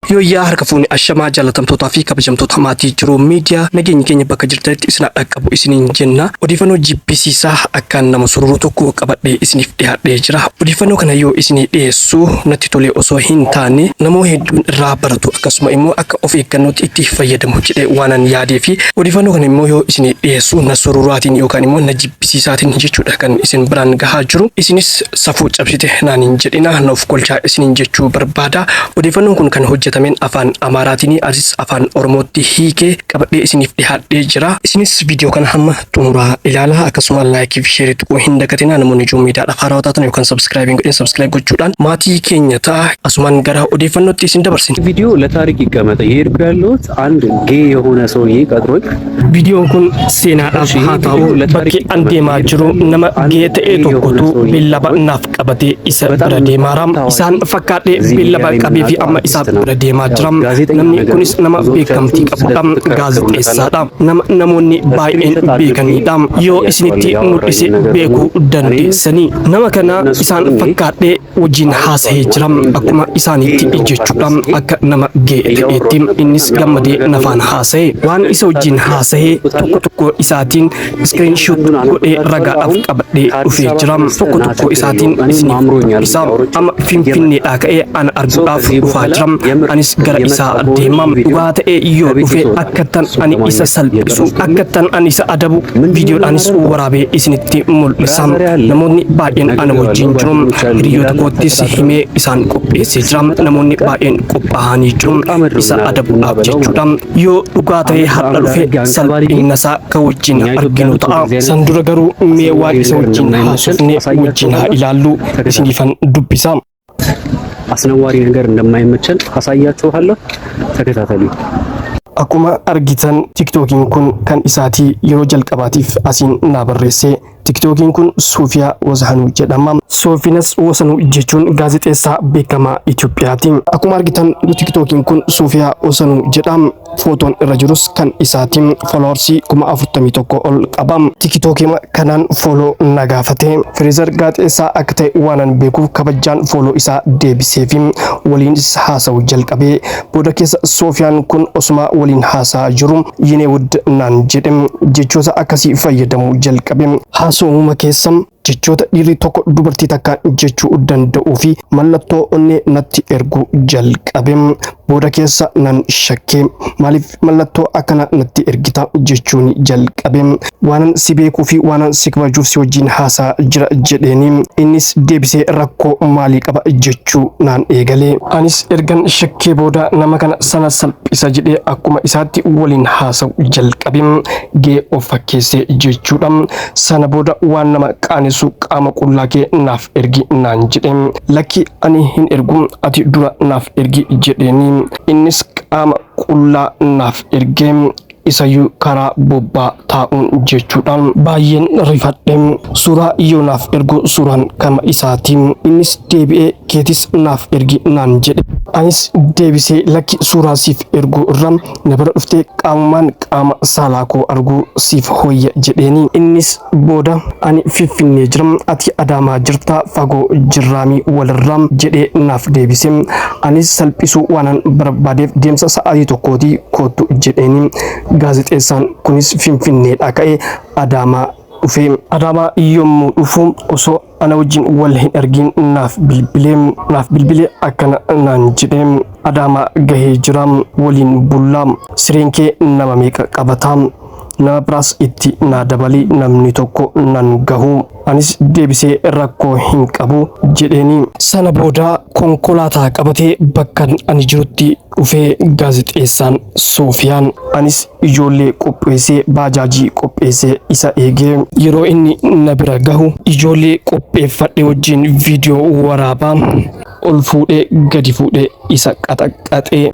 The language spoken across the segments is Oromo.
Yoo yaa harka fuuni ashamaa jaalatamtootaa fi kabajamtoota maatii jiruu miidiyaa nageenya keenya bakka jirtanitti isin dhaqqabu isiniin jenna. Odeeffannoo jibbisiisaa akkaan nama sururu tokko qabadhee isiniif dhiyaadhee jira. Odeeffannoo kana yoo isinii dhiyeessu natti tolee osoo hin taane namoota hedduun irraa baratu akkasuma immoo akka of eeggannootti itti fayyadamu jedhee waanan yaadee fi odeeffannoo kana immoo yoo isinii dhiyeessu na sururaatiin yookaan immoo na jibbisiisaatiin jechuudha kan isin biraan gahaa jiru. Isinis safuu cabsite naaniin jedhina nuuf kolchaa isiniin jechuu barbaada. Odeeffannoon kun kan hojjetameen afaan Amaaraatiin asis afaan Oromootti hiikee qabadhee isiniif dhiyaadhee jira. Isinis viidiyoo kana hamma xumuraa ilaalaa akkasuma laayikii fi sheerii tuquu hin dagatinaa. Namoonni ijoo miidiyaadhaaf haaraa taatan yookaan sabskiraayib gochuudhaan maatii keenya ta'a. Asumaan gara odeeffannootti isin dabarsina. ቪዲዮ ለታሪክ ይቀመጥ ይሄድ ያለሁት አንድ ጌ የሆነ ሰውዬ ቀጥሮኝ ቪዲዮን ኩን ሴናadhaaf haa ta'u bakki an deemaa jiru nama gee ta'e tokkotu billaba naaf qabatee isa bira deemaara. Isaan fakkaadhee billaba qabee fi amma isa bira deemaa jira. Namni kunis nama beekamtii qabudha. Gaazexeessaadha. Nama namoonni baay'een beekanidha. Yoo isinitti mul'ise beekuu dandeessanii. Nama kana isaan fakkaadhee wajjin haasa'ee jira. Akkuma isaanitti jechuudha. Akka nama gee ta'eetti innis gammadee nafaan haasa'e. Waan isa wajjin haasa'ee tokko isaatiin screenshot godhee ragaadhaaf qabadhee dhufee jira. Tokko isaatiin isiniif isa amma Finfinneedhaa ka'ee ana arguudhaaf dhufaa jira. Anis gara isaa deema. Dhugaa ta'ee yoo dhufe akkattan ani isa salphisu akkattan ani isa adabu viidiyoodhaanis waraabee isinitti mul'isa. Namoonni baay'een ana wajjin jiru. Hiriyoota koottis himee isaan qopheessee jira. Namoonni baay'een qophaa'anii jiru isa adabuudhaaf jechuudha. Yoo dhugaa ta'ee har'a dhufe salphina isaa ka wajjin arginu ta'a. San dura garuu mee waan isa wajjin haasofne wajjin haa ilaallu isiniifan dubbisa. አስነዋሪ ነገር እንደማይመቸን አሳያችኋለሁ። ተከታተሉ። Akkuma argitan TikTokiin kun kan isaatii yeroo jalqabaatiif asiin naa barreesse. TikTokiin kun Soofiyaa Wazahanuu jedhama. Soofinas Wazahanuu jechuun gaazexeessaa beekamaa Itoophiyaati. Akkuma argitan TikTokiin kun Soofiyaa Wazahanuu jedhama. Footoon irra jirus kan isaatiin foloowarsii 41,000 ol qaba. TikTokii kanaan fooloo na gaafate. Fireezer gaazexeessaa akka ta'e waanan beekuuf kabajaan fooloo isaa deebiseef waliinis haasa'uu jalqabee booda keessa Soofiyaan kun osuma waliin haasa'aa jiru yinee wud naan jedhe jechoota akkasii fayyadamuu jalqabe. Haasa'uma keessa jechoota dhiirri tokko dubartii takka jechuu danda'uu fi mallattoo onnee natti erguu jalqabe. Booda keessa nan shakkee maaliif mallattoo akkana natti ergita jechuun jalqabe. Waanan si beekuu fi waanan si kabajuuf si wajjin haasaa jira jedheeni innis deebisee rakkoo maalii qaba jechuu naan eegale. Anis ergan shakkee booda nama kana sana salphisa jedhee akkuma isaatti waliin haasa'u jalqabe. Gee of fakkeessee jechuudha. Sana booda waan nama qaanessu qaama qullaa kee naaf ergi naan jedhe. Lakki ani hin ergu ati dura naaf ergi jedheeni. Innis qaama qullaa naaf ergee isayyuu karaa bobbaa taa'uun jechuudhaan baay'een rifadhe. Suuraa yoo naaf ergu suuraan kama isaatiin innis deebi'ee keetis naaf ergi naan jedhe. Anis deebisee lakki suuraa siif ergu irra na bira dhuftee qaamumaan qaama saalaa koo arguu siif hoyya jedheeni. Innis booda ani Finfinnee jira ati Adaamaa jirta fagoo jirraamii walirraa jedhee naaf deebise. Anis salphisuu waanan barbaadeef deemsa sa'aatii tokkootii kootu jedheeni. Gaazexeessaan kunis Finfinneedhaa ka'ee Adaamaa dhufe. Adaamaa yommuu dhufu osoo ana wajjin wal hin argin naaf bilbilee akkana naan jedhe. Adaamaa gahee jira waliin bullaa sireen kee nama meeqa qabata nama biraas itti naa dabalii namni tokko nan gahu. Anis deebisee rakkoo hin qabu jedheeni. Sana booda konkolaataa qabatee bakka ani jirutti dhufee gaazexeessaan Soofiyaan. Anis ijoollee qopheessee baajaajii qopheessee isa eegee yeroo inni na bira gahu ijoollee qopheeffadhe wajjin viidiyoo waraabaa ol fuudhee gadi fuudhee isa qaxaqaxee.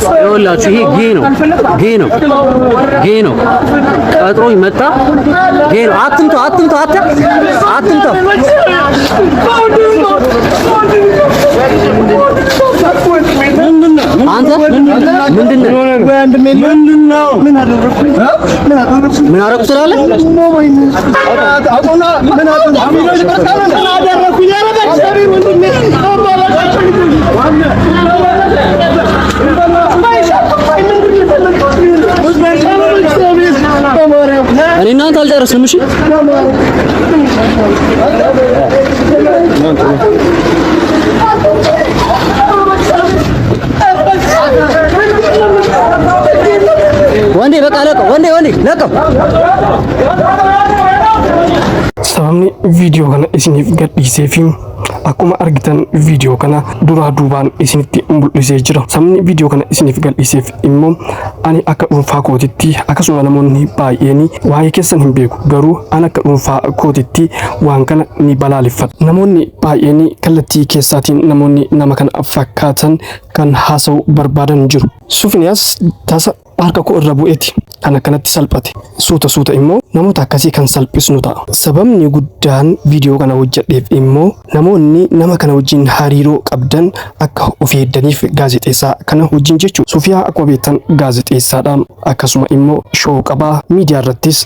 ይኸውላችሁ ይሄ ጌ ነው ቀጥሮኝ መጣ። ጌ ነው። አትምቶ አንተ ምንድነው እኔ እናንተ አልጨረስንም። እሺ ወንዴ በቃ ለቀው፣ ወንዴ ለቀው። sababni viidiyoo kana isiniif gadhiisee fi akkuma argitan viidiyoo kana duraa duubaan isinitti mul'isee jira. Sababni viidiyoo kana isiniif gadhiiseef immoo ani akka dhuunfaa kootitti akkasuma namoonni baay'een waa'ee keessan hin beeku, garuu ani akka dhuunfaa kootitti waan kana ni balaaleffadha. Namoonni baay'een kallattii keessaatiin namoonni nama kana fakkaatan kan haasa'u barbaadan jiru. Soofiiniyaas tasa harka koo irra bu'eeti kan akkanatti salphate. Suuta immoo namoota akkasii kan salphisnu ta'a. Sababni guddaan viidiyoo kana hojjedheef immoo namoonni nama kana wajjin hariiroo qabdan akka of eeddaniif gaazexeessaa kana wajjin jechuudha. Soofiyaa akkuma beektan gaazexeessaadha. Akkasuma immoo shoo qabaa. Miidiyaa irrattis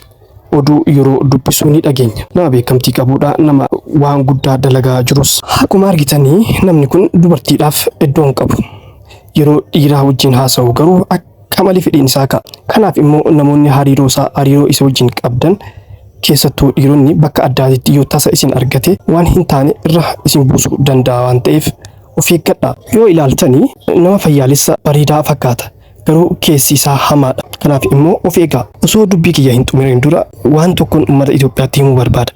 oduu yeroo dubbisuu ni dhageenya. Nama beekamtii qabuudha. Nama waan guddaa dalagaa jirus. Akkuma argitanii namni kun dubartiidhaaf iddoo hin qabu. Yeroo dhiiraa wajjin haasa'u garuu kamali fedhiin isaa ka'a. Kanaaf immoo namoonni hariiroo isa wajjin qabdan keessattuu dhiironni bakka addaatitti yoo tasa isin argate waan hin taane irra isin buusuu danda'a waan ta'eef of eeggadhaa. Yoo ilaaltanii nama fayyaalessa bareedaa fakkaata, garuu keessi isaa hamaadha. Kanaaf immoo of eegaa. Osoo dubbii kiyya hin xumuriin dura waan tokkoon uummata Itoophiyaatti himuu barbaada.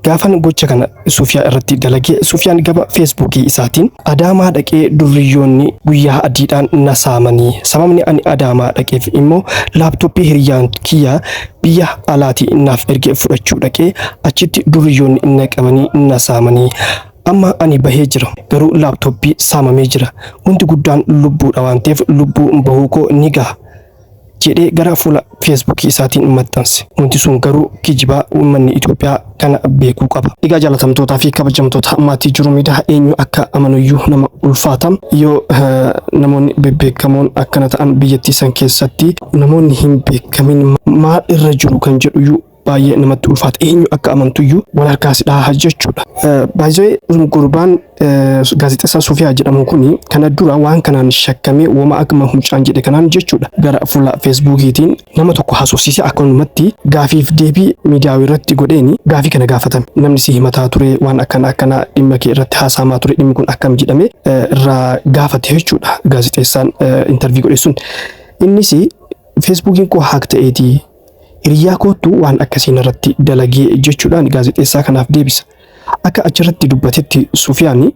Gaafan gocha kana Soofiyaa irratti dalagee Soofiyaan gaba feesbuukii isaatiin Adaamaa dhaqee durriyoonni guyyaa adiidhaan na saamanii, sababni ani Adaamaa dhaqeef immoo laaptooppii hiriyyaan kiyya biyya alaatii naaf erge fudhachuu dhaqee achitti durriyoonni na qabanii na saamanii. Amma ani bahee jira, garuu laaptooppii saamamee jira. Wanti guddaan lubbuudha waan ta'eef lubbuu bahuu koo ni gaha jedhee gara fuula feesbuukii isaatiin maxxanse. Wanti sun garuu kijibaa uummanni Itoophiyaa kana beekuu qaba. Egaa jaalatamtootaa fi kabajamtoota maatii Jiruu Miidiyaa eenyu akka amanuyyuu nama ulfaata. Yoo namoonni bebbeekamoon akkana ta'an biyyattii san keessatti namoonni hin beekamin maal irra jiru kan jedhuyyuu baay'ee namatti ulfaata. Eenyu akka amantuyyuu wal harkaas dhahaa jechuudha. Baay'ee gurbaan gaazexeessaa Soofiyaa jedhamu kuni kana dura waan kanaan shakkamee wama akkuma huccaan jedhe kanaan jechuudha gara fuula feesbuukiitiin nama tokko haasofsiisee akkanumatti gaafiif deebii miidiyaa irratti godheeni gaafii kana gaafatame. Namni si himataa ture waan akkana dhimma kee irratti haasa'amaa ture, dhimmi kun akkam jedhame irraa gaafate jechuudha gaazexeessaan intarvii godhe sun. Innis feesbuukiin koo haak ta'eetii hiriyaa kootu waan akkasiin irratti dalagee jechuudhaan gaazexeessaa kanaaf deebisa. Akka achirratti dubbatetti Soofiyaan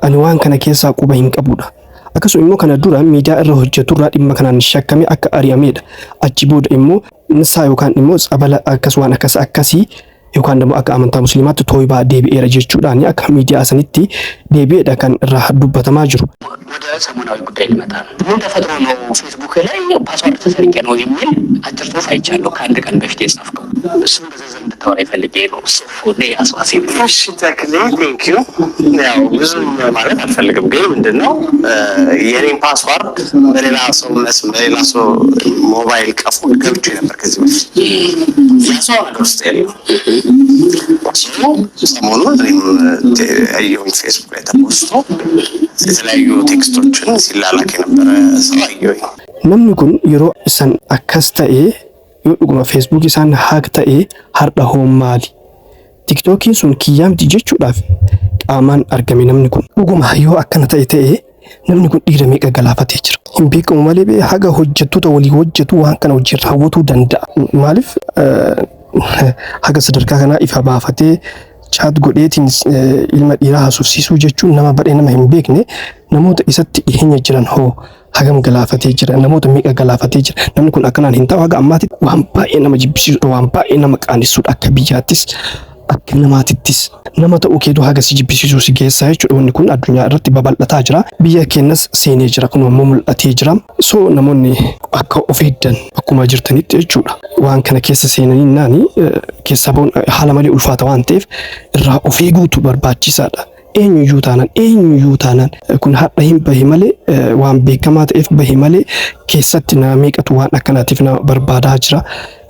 ani waan kana keessaa quba hin qabudha. Akkasuma immoo kana dura miidiyaa irra hojjeturraa dhimma kanaan shakkame akka ari'amedha. Achi booda immoo nisaa yookaan immoo tsabala waan akkasii yookaan immoo akka amantaa musliimaatti tooybaa deebi'eera jechuudhaan akka miidiyaa sanitti deebi'eedha kan irraa dubbatamaa jiru. ወደ ሰሞናዊ ጉዳይ ልመጣ ነው። ምን ተፈጥሮ ነው ፌስቡክ ላይ ፓስወርድ ተሰርቄ ነው የሚል አጭር ጽሑፍ አይቻለሁ ከአንድ ቀን በፊት የጻፍከው። እሱም በዝርዝር እንድታወራ ይፈልጌ ነው። ጽሑፉን ያስዋሴ እሺ ተክሌ ቴንክ ዩ። ያው ብዙ ማለት አልፈልግም፣ ግን ምንድነው የኔን ፓስወርድ በሌላ ሰው በሌላ ሰው ሞባይል ቀፎ ገብቼ ነበር ከዚህ በፊት ያሰው ነገር ውስጥ ያለው ሰሞኑን አየሁኝ ፌስቡክ ላይ ተፖስቶ የተለያዩ ቴክስቶችን ሲላላክ የነበረ ሰው አየሁኝ። Namni kun yeroo isan akkas ta'ee yoo dhuguma feesbuukii isaan haak ta'ee har'a hoo maali? Tiktookiin sun kiyyaa miti jechuudhaaf qaamaan argame namni kun. Dhuguma yoo akkana ta'e namni kun dhiira meeqa galaafatee jira? Hin beekamu malee haga hojjettoota walii hojjetu waan kana hojii raawwatuu danda'a. Maaliif haga sadarkaa kanaa ifa baafatee chaat godheetiin ilma dhiiraa haasofsiisuu jechuun nama badhee nama hin beekne namoota isatti dhiyeenya jiran hoo hagam galaafatee jira, namoota meeqa galaafatee jira. Namni kun akkanaan hin ta'u haga ammaatti waan baay'ee nama jibbisiisudha, waan baay'ee nama qaanisuudha akka biyyaattis akka namaatittis. Nama ta'uu keetu haga si jibbisiisuu si geessaa jechuudha. Wanni kun addunyaa irratti babal'ataa jira. Biyya keenyas seenee jira, kun immoo mul'atee jira. So namoonni akka of eeggan akkuma jirtanitti jechuudha. Waan kana keessa seenanii naani keessa bahuun haala malee ulfaata waan ta'eef irraa of eeguutu barbaachisaadha. eenyuyyuu taanaan kun hadha hin bahi malee waan beekamaa ta'eef bahi malee keessatti nama meeqatu waan akkanaatiif nama barbaadaa jira.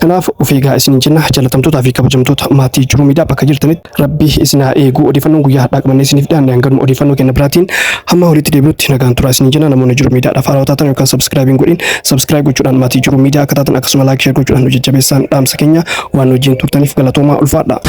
Kanaaf of eegaa isiniin jenna jaalatamtootaa fi kabajamtoota maatii Jiruu Miidiyaa bakka jirtanitti rabbii isin haa eegu. Odeeffannoon guyyaa har'aa qabannee isiniif dhiyaanne hanganuma odeeffannoo kenna biraatiin hamma walitti deebinutti nagaan turaa isiniin jenna. Namoonni Jiruu Miidiyaadhaaf haaraa taatan yookaan sabskiraayibiin godhin sabskiraayib gochuudhaan maatii Jiruu Miidiyaa akka taatan akkasuma laayik sheer gochuudhaan nu jajjabeessaa dhaamsa keenya waan wajjin turtaniif galatoomaa ulfaadha.